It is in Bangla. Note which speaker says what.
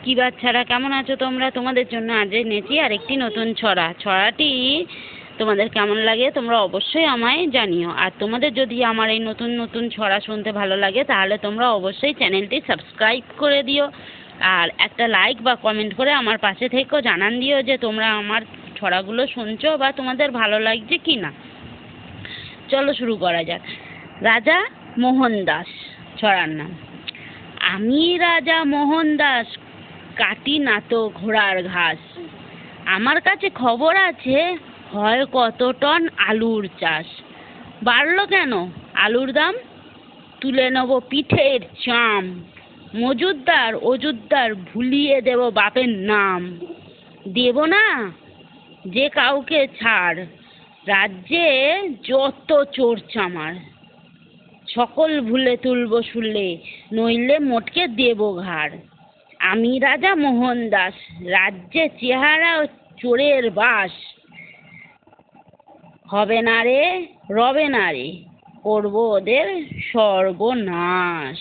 Speaker 1: কি বাচ্চারা, কেমন আছো তোমরা? তোমাদের জন্য আজ এনেছি আর একটি নতুন ছড়াটি তোমাদের কেমন লাগে তোমরা অবশ্যই আমায় জানিও। আর তোমাদের যদি আমার এই নতুন নতুন ছড়া শুনতে ভালো লাগে তাহলে তোমরা অবশ্যই চ্যানেলটি সাবস্ক্রাইব করে দিও আর একটা লাইক বা কমেন্ট করে আমার পাশে থেকেও জানান দিও যে তোমরা আমার ছড়াগুলো শুনছো বা তোমাদের ভালো লাগছে কি না। চলো শুরু করা যাক। রাজা মোহনদাস ছড়ার নাম। আমি রাজা মোহনদাস, কাটি না তো ঘোড়ার ঘাস। আমার কাছে খবর আছে হয় কত টন আলুর চাষ। বাড়লো কেন আলুর দাম? তুলে নেব পিঠের চাম। মজুদদার অজুদদার ভুলিয়ে দেব বাপের নাম। দেব না যে কাউকে ছাড়, রাজ্যে যত চোর চামার। সকল ভুলে তুলব শুলে, নইলে মোটকে দেব ঘাড়। আমি রাজা মোহনদাস, রাজ্যে চেহারা চোরের বাস। হবে না রে, রবে না রে, করব ওদের সর্বনাশ।